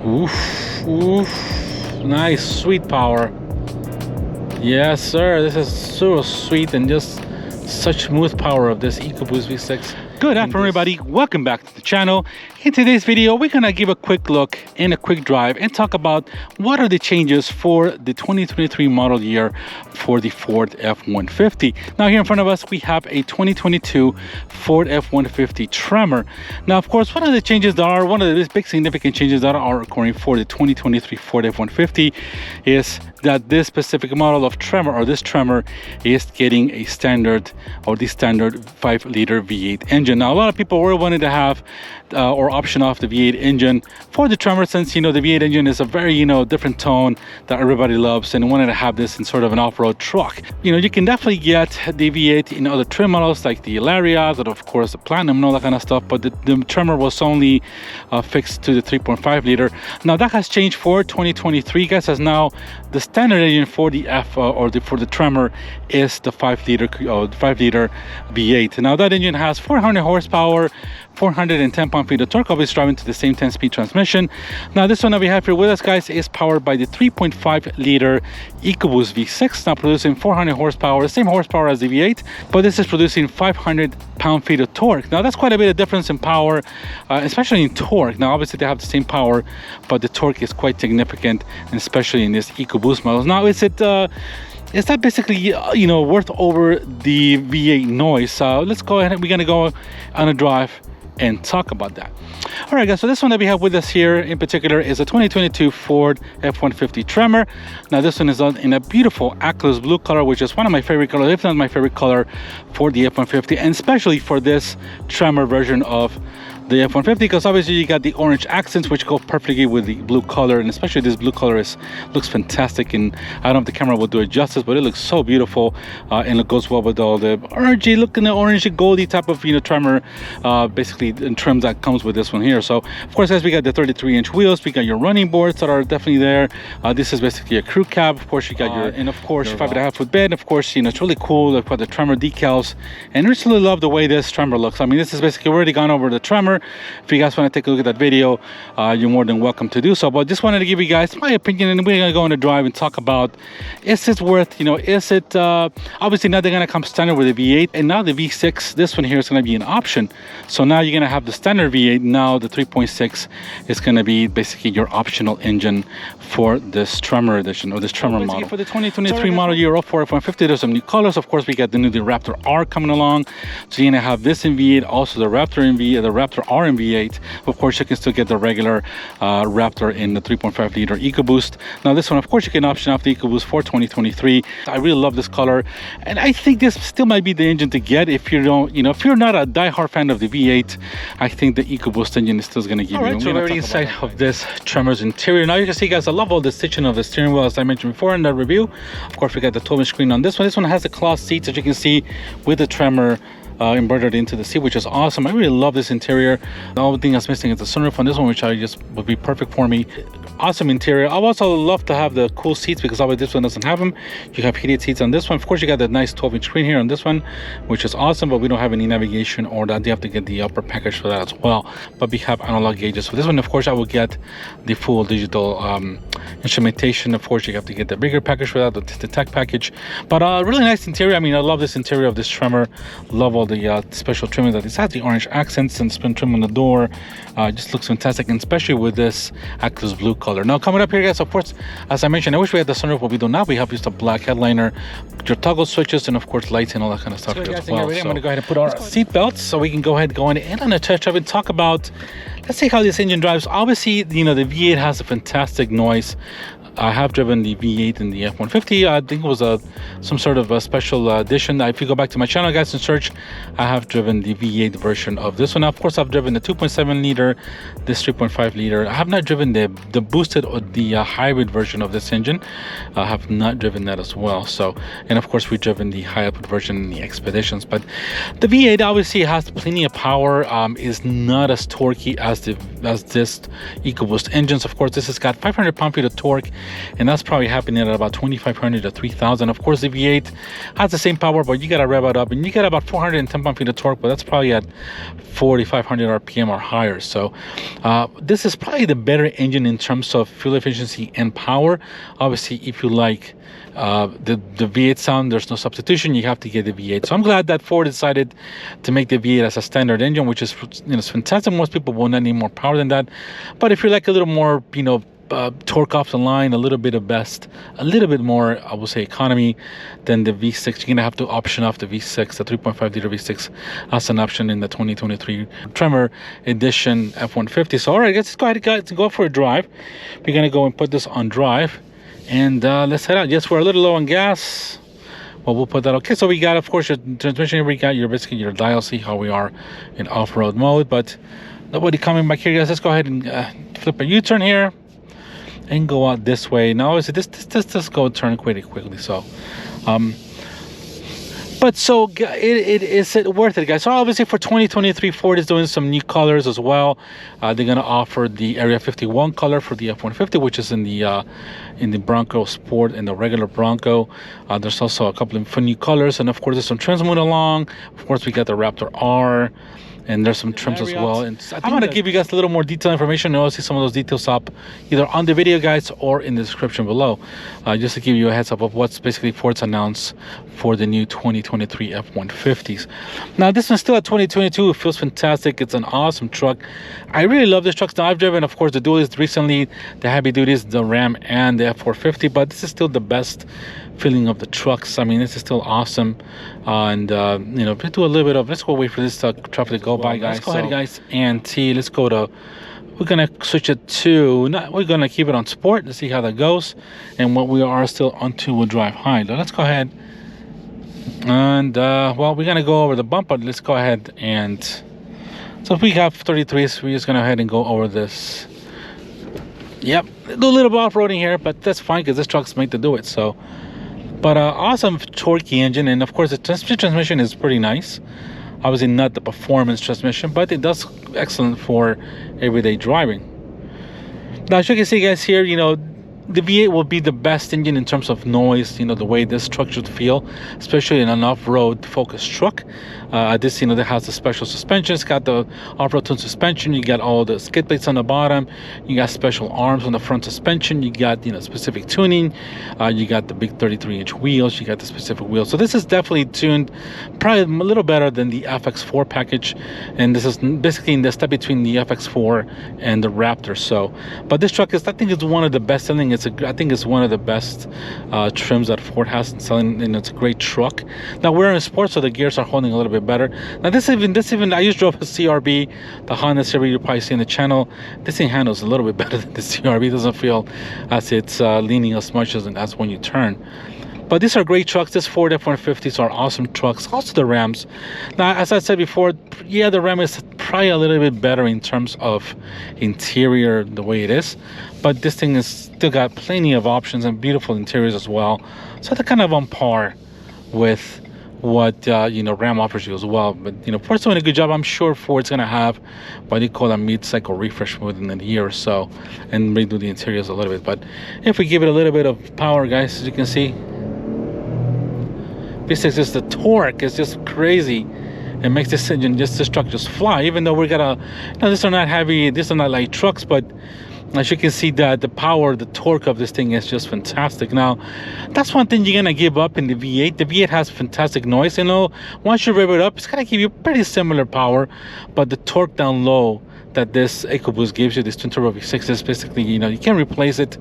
Oof, oof. Nice, sweet power. Yes, sir. This is so sweet and just such smooth power of this EcoBoost V6. Good afternoon, everybody. Welcome back to the channel. In today's video, we're gonna give a quick look and a quick drive and talk about what are the changes for the 2023 model year for the Ford F-150. Now here in front of us, we have a 2022 Ford F-150 Tremor. Now, of course, one of the changes that are, one of the big significant changes that are occurring for the 2023 Ford F-150 is that this specific model of Tremor, or this Tremor, is getting a standard, or the standard 5-liter V8 engine. Now, a lot of people were wanting to have or option off the V8 engine for the Tremor, since the V8 engine is a very different tone that everybody loves, and wanted to have this in sort of an off-road truck. You can definitely get the V8 in other trim models like the Lariat, and of course the Platinum and all that kind of stuff, but the Tremor was only fixed to the 3.5 liter. Now that has changed for 2023, guys, as now the standard engine for the for the Tremor is the 5-liter V8. Now that engine has 400 horsepower, 410 pound-feet of torque, obviously driving to the same 10-speed transmission. Now this one that we have here with us, guys, is powered by the 3.5-liter EcoBoost V6, now producing 400 horsepower, the same horsepower as the V8, but this is producing 500 pound-feet of torque. Now that's quite a bit of difference in power, especially in torque. Now obviously they have the same power, but the torque is quite significant, and especially in this EcoBoost models. Now is that basically worth over the V8 noise? Let's go ahead and we're gonna go on a drive and talk about that. All right, guys, so this one that we have with us here in particular is a 2022 Ford F-150 Tremor. Now this one is in a beautiful aqueous blue color, which is one of my favorite colors, if not my favorite color for the F-150, and especially for this Tremor version of the F-150, because obviously you got the orange accents which go perfectly with the blue color, and especially this blue color looks fantastic. And I don't know if the camera will do it justice, but it looks so beautiful, and it goes well with all the orangey looking, the orangey goldy type of Tremor, basically in trims that comes with this one here. So of course, guys, we got the 33-inch wheels, we got your running boards that are definitely there. This is basically a crew cab. Of course, you got your, and of course, 5.5-foot bed. Of course, it's really cool. They've got the Tremor decals, and I just really love the way this Tremor looks. I mean, this is basically, we've already gone over the Tremor. If you guys want to take a look at that video, you're more than welcome to do so. But just wanted to give you guys my opinion, and we're gonna go on a drive and talk about, is it worth, is it obviously now they're gonna come standard with the V8, and now the V6, this one here, is gonna be an option. So now you're gonna have the standard V8, now the 3.6 is gonna be basically your optional engine for this Tremor edition, or this Tremor model. For the 2023 model year of Ford F-150, there's some new colors. Of course, we got the new Raptor R coming along, so you're gonna have this in V8, also the Raptor in V8, the Raptor R in V8. Of course, you can still get the regular Raptor in the 3.5 liter EcoBoost. Now this one, of course, you can option off the EcoBoost for 2023. I really love this color, and I think this still might be the engine to get if you don't, if you're not a die-hard fan of the V8. I think the EcoBoost engine is still going to give you. So we're already inside of this Tremor's interior. Now you can see, guys, I love all the stitching of the steering wheel, as I mentioned before in the review. Of course, we got the 12-inch screen on this one. This one has the cloth seats, as you can see, with the Tremor embroidered into the seat, which is awesome. I really love this interior. The only thing that's missing is the sunroof on this one, which I just would be perfect for me. Awesome interior. I also love to have the cool seats, because obviously this one doesn't have them. You have heated seats on this one. Of course, you got the nice 12-inch screen here on this one, which is awesome, but we don't have any navigation or that. You have to get the upper package for that as well. But we have analog gauges. So this one, of course, I will get the full digital instrumentation. Of course, you have to get the bigger package for that, the tech package. But really nice interior. I mean, I love this interior of this Tremor. Love all the special trimming that it has, the orange accents and spin trim on the door. Just looks fantastic, and especially with this aqueous blue color. Now coming up here, guys, of course, as I mentioned, I wish we had the sunroof, but we do not. We have just a black headliner, your toggle switches, and of course lights and all that kind of stuff here as well. So I'm going to go ahead and put our seat belts so we can go ahead and go in on a test drive and talk about, let's see how this engine drives. Obviously, the V8 has a fantastic noise. I have driven the V8 in the F-150. I think it was some sort of a special edition. If you go back to my channel, guys, and search, I have driven the V8 version of this one. Now, of course, I've driven the 2.7 liter, this 3.5 liter. I have not driven the boosted or the hybrid version of this engine. I have not driven that as well. So, and of course, we've driven the high output version in the Expeditions. But the V8 obviously has plenty of power. Is not as torquey as this EcoBoost engines. Of course, this has got 500 pound-feet of torque. and that's probably happening at about 2,500 to 3,000. Of course, the V8 has the same power, but you got to rev it up, and you get about 410 pound-feet of torque, but that's probably at 4,500 RPM or higher. So this is probably the better engine in terms of fuel efficiency and power. Obviously, if you like the V8 sound, there's no substitution. You have to get the V8. So I'm glad that Ford decided to make the V8 as a standard engine, which is, you know, it's fantastic. Most people will not need more power than that, but if you're like a little more, you know, torque off the line, a little bit more, I would say, economy than the V6, you're gonna have to option off the V6, the 3.5 liter V6 as an option in the 2023 Tremor edition F-150. So all right, let's go ahead, guys, go for a drive. We're gonna go and put this on drive, and let's head out. Yes, we're a little low on gas. Well, we'll put that. Okay, so we got, of course, your transmission. We got your, basically your dial. See how we are in off-road mode, but nobody coming back here, guys. Let's go ahead and flip a U-turn here and go out this way. Now, is it this go turn pretty quickly? So, but so is it worth it, guys? So obviously for 2023, Ford is doing some new colors as well. They're gonna offer the Area 51 color for the F-150, which is in the Bronco Sport and the regular Bronco. There's also a couple of new colors, and of course there's some trims moving along. Of course, we got the Raptor R. And there's some trims as well. And I'm going to give you guys a little more detailed information. You'll see some of those details up either on the video, guys, or in the description below. Just to give you a heads up of what's basically Ford's announced for the new 2023 F-150s. Now, this one's still at 2022. It feels fantastic. It's an awesome truck. I really love this truck. Now, I've driven, of course, the dualies recently, the heavy duties, the Ram, and the F-450, but this is still the best feeling of the trucks. I mean, this is still awesome. And you know, do a little bit of, let's go wait for this traffic to go by, guys. Let's go ahead, guys, and let's go to, we're gonna switch it to, we're gonna keep it on sport to see how that goes, and what we are still on two-wheel drive high. Now, let's go ahead and well, we're gonna go over the bump, but let's go ahead and, so if we have 33s, we're just gonna go ahead and go over this. Yep, do a little bit off-roading here, but that's fine because this truck's made to do it. So, but awesome Torquey engine, and of course the transmission is pretty nice. Obviously not the performance transmission, but it does excellent for everyday driving. Now, as you can see, guys, here, you know, the V8 will be the best engine in terms of noise, you know, the way this truck should feel, especially in an off-road focused truck. This, you know, that has the special suspension. It's got the off-road tune suspension. You got all the skid plates on the bottom. You got special arms on the front suspension. You got, you know, specific tuning. You got the big 33-inch wheels. You got the specific wheels. So this is definitely tuned probably a little better than the FX4 package. And this is basically in the step between the FX4 and the Raptor. So, but this truck is, I think, it's one of the best selling. I think it's one of the best trims that Ford has in selling, and it's a great truck. Now, we're in sports, so the gears are holding a little bit better. Now, this even I just drove a CRB, the Honda CRB you probably see in the channel. This thing handles a little bit better than the CRB. It doesn't feel as it's leaning as much as when you turn. But these are great trucks. This Ford F-150s are awesome trucks. Also the Rams. Now, as I said before, yeah, the Ram is probably a little bit better in terms of interior, the way it is. But this thing is still got plenty of options and beautiful interiors as well. So they're kind of on par with what you know, Ram offers you as well. But you know, Ford's doing a good job. I'm sure Ford's gonna have what they call a mid-cycle refresh within a year or so, and redo the interiors a little bit. But if we give it a little bit of power, guys, as you can see, this is just the torque is just crazy. It makes this engine, this truck just fly. Even though we're gonna, you know, these are not heavy, these are not light trucks, but as you can see, that the power, the torque of this thing is just fantastic. Now, that's one thing you're gonna give up in the V8. The V8 has fantastic noise. You know, once you rev it up, it's gonna give you pretty similar power, but the torque down low that this EcoBoost gives you, this twin turbo V6, is basically, you know, you can't replace it.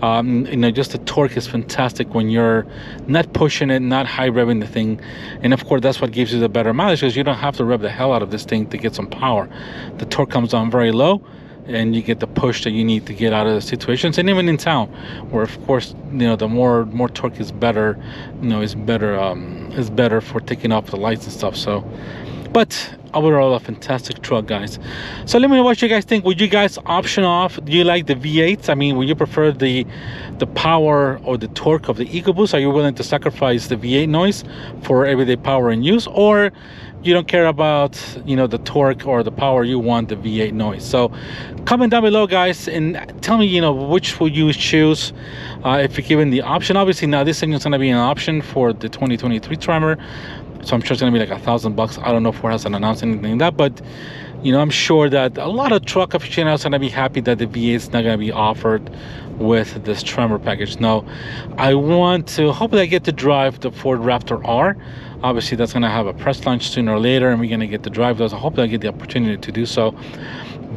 You know, just the torque is fantastic when you're not pushing it, not high revving the thing. And of course, that's what gives you the better mileage, because you don't have to rev the hell out of this thing to get some power. The torque comes down very low, and you get the push that you need to get out of the situations. And even in town, where of course, you know, the more torque is better, you know, is better for taking off the lights and stuff. So, But overall, a fantastic truck, guys. So let me know what you guys think. Would you guys option off? Do you like the V8s? I mean, would you prefer the power or the torque of the EcoBoost? Are you willing to sacrifice the V8 noise for everyday power and use, or you don't care about, you know, the torque or the power, you want the V8 noise? So comment down below, guys, and tell me, you know, which would you choose if you're given the option. Obviously now this thing is going to be an option for the 2023 Tremor, so I'm sure it's going to be like $1,000. I don't know if Ford hasn't announced anything like that, but you know, I'm sure that a lot of truck aficionados are going to be happy that the V8 is not going to be offered with this Tremor package. Now I want to, hopefully I get to drive the Ford Raptor R. Obviously that's going to have a press launch sooner or later, and we're going to get to drive those. I hope I get the opportunity to do so.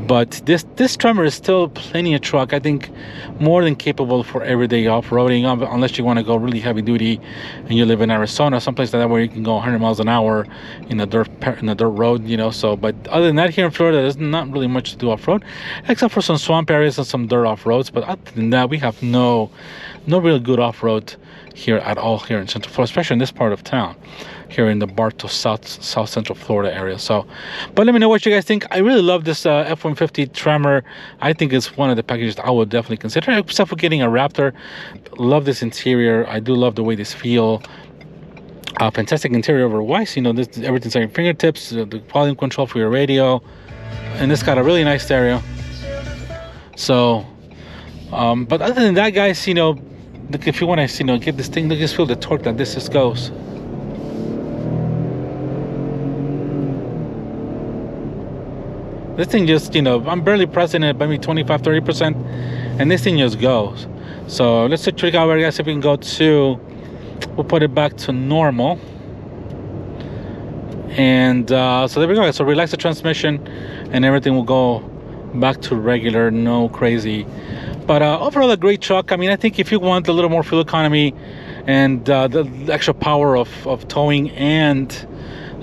But this Tremor is still plenty of truck. I think more than capable for everyday off-roading, unless you want to go really heavy duty and you live in Arizona, someplace like that where you can go 100 miles an hour in a dirt road, you know. So, but other than that, here in Florida, there's not really much to do off-road, except for some swamp areas and some dirt off-roads. But other than that, we have no real good off-road here at all here in Central Florida, especially in this part of town, here in the Bartow South Central Florida area. So, but let me know what you guys think. I really love this F-150 Tremor. I think it's one of the packages I would definitely consider, except for getting a Raptor. Love this interior. I do love the way this feel. Fantastic interior otherwise. You know, this everything's at your fingertips. The volume control for your radio, and it's got a really nice stereo. So, but other than that, guys, you know, look, if you want to, you know, get this thing, look, just feel the torque that this just goes. This thing just, you know, I'm barely pressing it, maybe 25-30%, and this thing just goes. So let's check out, guys, if we can go to, we'll put it back to normal. And so there we go. So relax the transmission and everything will go back to regular, no crazy. But overall, a great truck. I mean, I think if you want a little more fuel economy and the extra power of towing and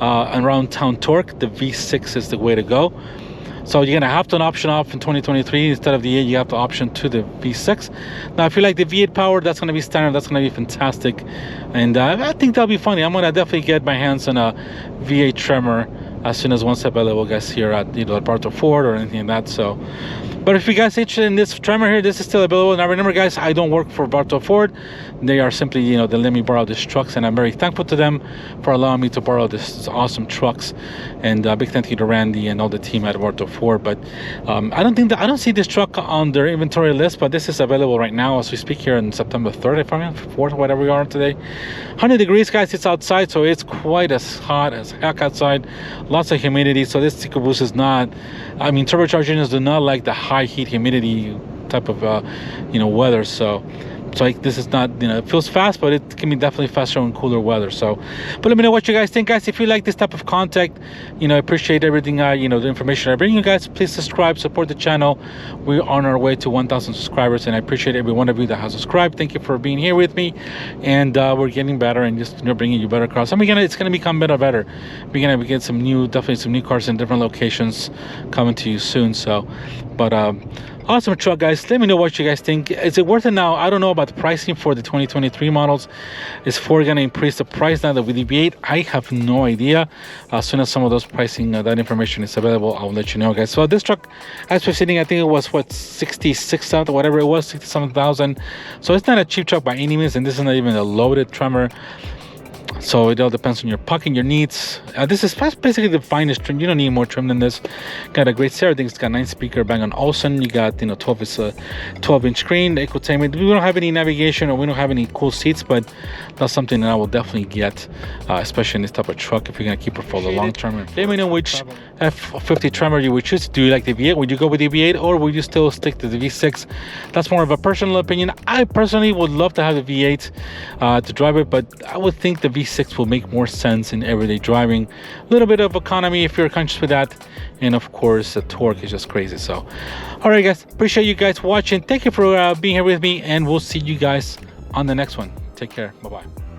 around town torque, the V6 is the way to go. So you're gonna have to option off in 2023 instead of the 8. You have to option to the V6. Now, if you like the V8 power, that's gonna be standard. That's gonna be fantastic, and I think that'll be funny. I'm gonna definitely get my hands on a V8 Tremor as soon as one's available, guys, here at, you know, at Bartow Ford or anything like that. So, but if you guys are interested in this Tremor here, this is still available. Now remember, guys, I don't work for Bartow Ford. They are simply, you know, they let me borrow these trucks, and I'm very thankful to them for allowing me to borrow this awesome trucks. And big thank you to Randy and all the team at Bartow Ford. But I don't see this truck on their inventory list, but this is available right now as we speak here on September 3rd, if I'm 4th, whatever we are today. 100 degrees, guys. It's outside, so it's quite as hot as heck outside. Lots of humidity. So this EcoBoost is not, I mean, turbocharged engines do not like the high heat humidity type of you know, weather. So like, this is not, you know, it feels fast, but it can be definitely faster in cooler weather. So, but let me know what you guys think, guys. If you like this type of content, you know, I appreciate everything, you know, the information I bring you guys. Please subscribe, support the channel. We're on our way to 1,000 subscribers, and I appreciate every one of you that has subscribed. Thank you for being here with me, and we're getting better and just, you know, bringing you better cars. And it's gonna become better. We're gonna get some new, definitely some new cars in different locations coming to you soon. So, but awesome truck, guys. Let me know what you guys think. Is it worth it now? I don't know about the pricing for the 2023 models. Is Ford going to increase the price now that with the V8? I have no idea. As soon as some of those pricing, that information is available, I'll let you know, guys. So this truck, as we're sitting, I think it was, what, 66,000, whatever it was, 67,000. So it's not a cheap truck by any means, and this is not even a loaded Tremor. So it all depends on your pocket, your needs. This is basically the finest trim. You don't need more trim than this. Got a great stereo. I think it's got 9-speaker Bang & Olufsen. You got, you know, 12-inch screen, the infotainment. We don't have any navigation, or we don't have any cool seats, but that's something that I will definitely get, especially in this type of truck if you're gonna keep it for the long term. Let me know which F-150 Tremor you would choose. Do you like the V8? Would you go with the V8, or would you still stick to the V6? That's more of a personal opinion. I personally would love to have the V8 to drive it, but I would think the V6 will make more sense in everyday driving. A little bit of economy if you're conscious with that, and of course the torque is just crazy. So all right, guys, appreciate you guys watching. Thank you for being here with me, and we'll see you guys on the next one. Take care. Bye-bye.